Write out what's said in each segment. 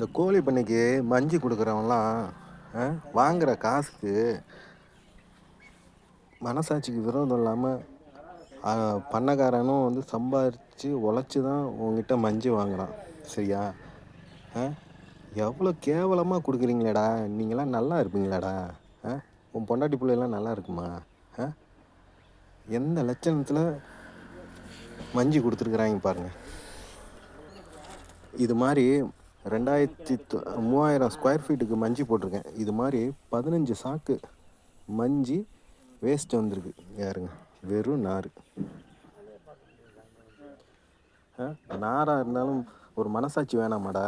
இந்த கோழி பண்ணைக்கு மஞ்சு கொடுக்குறவன்லாம் வாங்குற காசுக்கு மனசாட்சிக்கு விரோதம் இல்லாமல் பண்ணக்காரனும் வந்து சம்பாரித்து உழைச்சி தான் உங்ககிட்ட மஞ்சு வாங்குறான். சரியா? எவ்வளோ கேவலமாக கொடுக்குறீங்களேடா. நீங்களாம் நல்லா இருப்பீங்களாடா? உன் பொண்டாட்டி பிள்ளைலாம் நல்லா இருக்குமா? எந்த லட்சணத்தில் மஞ்சு கொடுத்துருக்குறாங்க பாருங்கள். இது மாதிரி 3000 ஸ்கொயர் ஃபீட்டுக்கு மஞ்சு போட்டிருக்கேன். இது மாதிரி 15 சாக்கு மஞ்சு வேஸ்ட் வந்திருக்கு. யாருங்க? வெறும் நார். நாராக இருந்தாலும் ஒரு மனசாட்சி வேணாமாடா?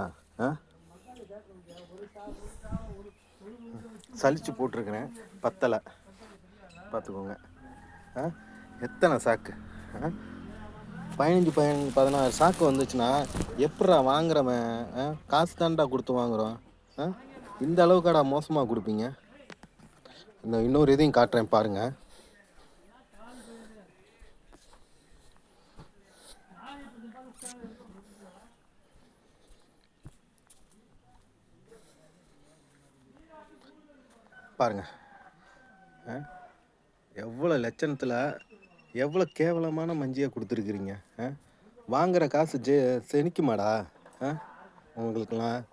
சலிச்சு போட்டிருக்கிறேன், பத்தலை. பார்த்துக்கோங்க. எத்தனை சாக்கு? 16 சாக்கு வந்துச்சுன்னா எப்படா வாங்குறவன் காசு தான்டா கொடுத்து வாங்குறோம்? இந்த அளவுக்காடா மோசமாக கொடுப்பீங்க? இன்னொரு இதையும் காட்டுறேன் பாருங்க. பாருங்க, எவ்வளோ லட்சணத்தில் எவ்வளோ கேவலமான மஞ்சியை கொடுத்துருக்குறீங்க. வாங்குகிற காசு செனிக்குமாடா உங்களுக்கெல்லாம்?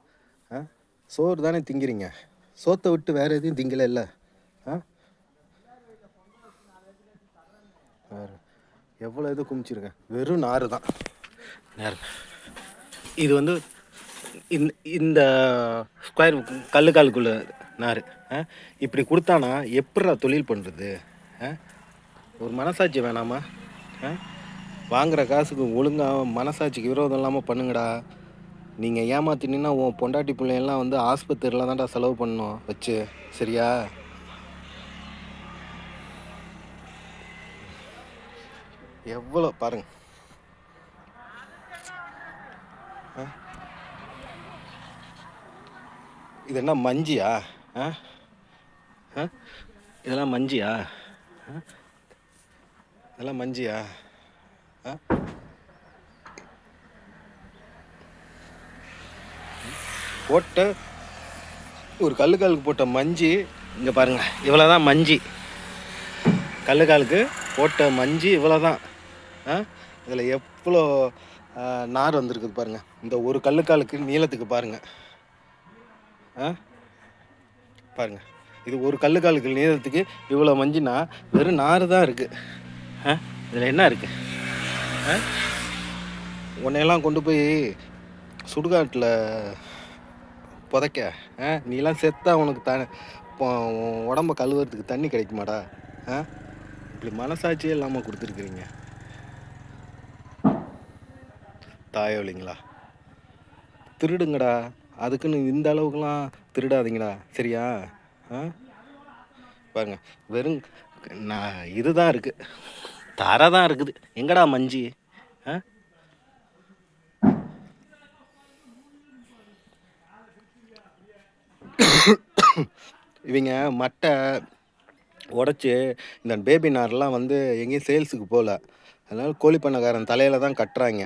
சோறு தானே திங்கிறீங்க, சோத்தை விட்டு வேறு எதையும் திங்கலை இல்லை? எவ்வளோ இது குமிச்சிருக்கேன், வெறும் நார் தான். இது வந்து இந்த ஸ்கொயர் கல்லுக்காலுக்குள்ள நார். இப்படி கொடுத்தானா எப்படா தொழில் பண்ணுறது? ஒரு மனசாட்சி வேணாமா? வாங்குகிற காசுக்கு ஒழுங்காக மனசாட்சிக்கு விரோதம் இல்லாமல் பண்ணுங்கடா. நீங்கள் ஏமாத்தினீங்கன்னா உன் பொண்டாட்டி பிள்ளைங்கள்லாம் வந்து ஆஸ்பத்திரியில் தான்டா செலவு பண்ணணும் வச்சு. சரியா? எவ்வளோ பாருங்க. இது என்ன மஞ்சியா? இதெல்லாம் மஞ்சியா? இதெல்லாம் மஞ்சியா? போட்ட ஒரு கல்லுக்காலுக்கு போட்ட மஞ்சி இங்கே பாருங்கள், இவ்வளோ தான் மஞ்சி. கல்லுக்காலுக்கு போட்ட மஞ்சி இவ்வளோ தான். இதில் எவ்வளோ நார் வந்திருக்குது பாருங்கள். இந்த ஒரு கல்லுக்காலுக்கு நீளத்துக்கு பாருங்கள். பாருங்கள், இது ஒரு கல்லுக்காலுக்கு நீளத்துக்கு இவ்வளோ மஞ்சினா வெறும் நார் தான் இருக்குது. இதில் என்ன இருக்குது? உன்னையெல்லாம் கொண்டு போய் சுடுகாட்டில் புதைக்க நீலாம் செத்தா உனக்கு உடம்ப கழுவுறதுக்கு தண்ணி கிடைக்குமாடா? இப்படி மனசாட்சியே இல்லாமல் கொடுத்துருக்குறீங்க. தாயோலிங்களா, திருடுங்கடா. அதுக்குன்னு இந்த அளவுக்குலாம் திருடாதீங்கடா. சரியா? பாருங்க, வெறும் இதுதான் இருக்குது, தரை தான் இருக்குது. எங்கடா மஞ்சி? இவங்க மட்டை உடச்சி இந்த பேபி நார்லாம் வந்து எங்கேயும் சேல்ஸுக்கு போகல. அதனால் கோழி பண்ணக்காரன் தலையில் தான் கட்டுறாங்க.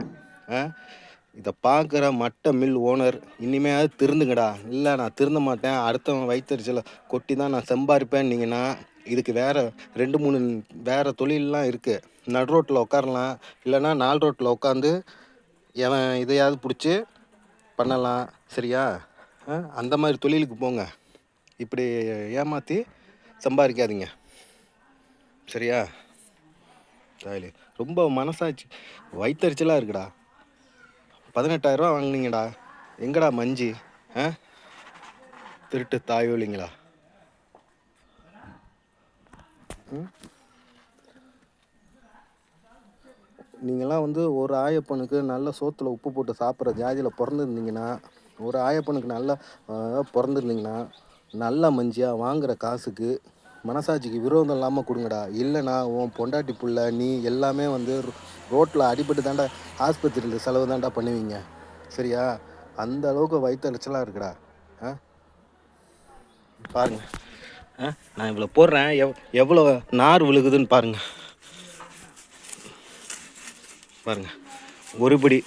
இதை பார்க்குற மட்டை மில் ஓனர் இனிமேல் திருந்துங்கடா. இல்லை நான் திருந்த மாட்டேன், அடுத்தவன் வயிற்றுச்சல கொட்டி தான் நான் சம்பாதிப்பேன்னீங்கன்னா இதுக்கு வேறு 2-3 வேறு தொழிலெலாம் இருக்குது. நடு ரோட்டில் உட்காரலாம், இல்லைன்னா 4 ரோட்டில் உட்காந்து எவன் இதையாவது பிடிச்சி பண்ணலாம். சரியா? அந்த மாதிரி தொழிலுக்கு போங்க. இப்படி ஏமாற்றி சம்பாதிக்காதீங்க. சரியா? தாயிலே ரொம்ப மனசாட்சி வயிற்றுச்சலாக இருக்குடா. 18,000 வாங்கினீங்கடா, எங்கடா மஞ்சி? திருட்டு தாயோலிங்களா. நீங்களாம் வந்து ஒரு ஆயப்பனுக்கு நல்ல சோத்தில் உப்பு போட்டு சாப்பிட்ற ஜாதியில் பிறந்திருந்தீங்கன்னா, ஒரு ஆயப்பனுக்கு நல்லா பிறந்திருந்தீங்கன்னா நல்ல மஞ்சியாக வாங்குகிற காசுக்கு மனசாட்சிக்கு விரோதம் இல்லாமல் கொடுங்கடா. இல்லைனா உன் பொண்டாட்டி புள்ள நீ எல்லாமே வந்து ரோட்டில் அடிபட்டு தாண்டா ஆஸ்பத்திரியில் செலவு தாண்டா பண்ணுவீங்க. சரியா? அந்த அளவுக்கு வயிற்றுச்சலாக இருக்குடா. பாருங்கள், நான் இவ்வளோ போடுறேன், எவ்வளோ நார் விழுகுதுன்னு பாருங்கள். பாருங்கள், ஒரு படி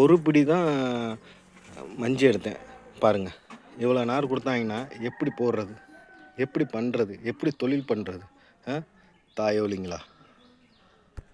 ஒரு பிடி தான் மஞ்சி எடுத்தேன் பாருங்கள். இவ்வளோ நார் கொடுத்தாங்கன்னா எப்படி போடுறது, எப்படி பண்ணுறது, எப்படி தொழில் பண்ணுறது? தாயோலிங்களா?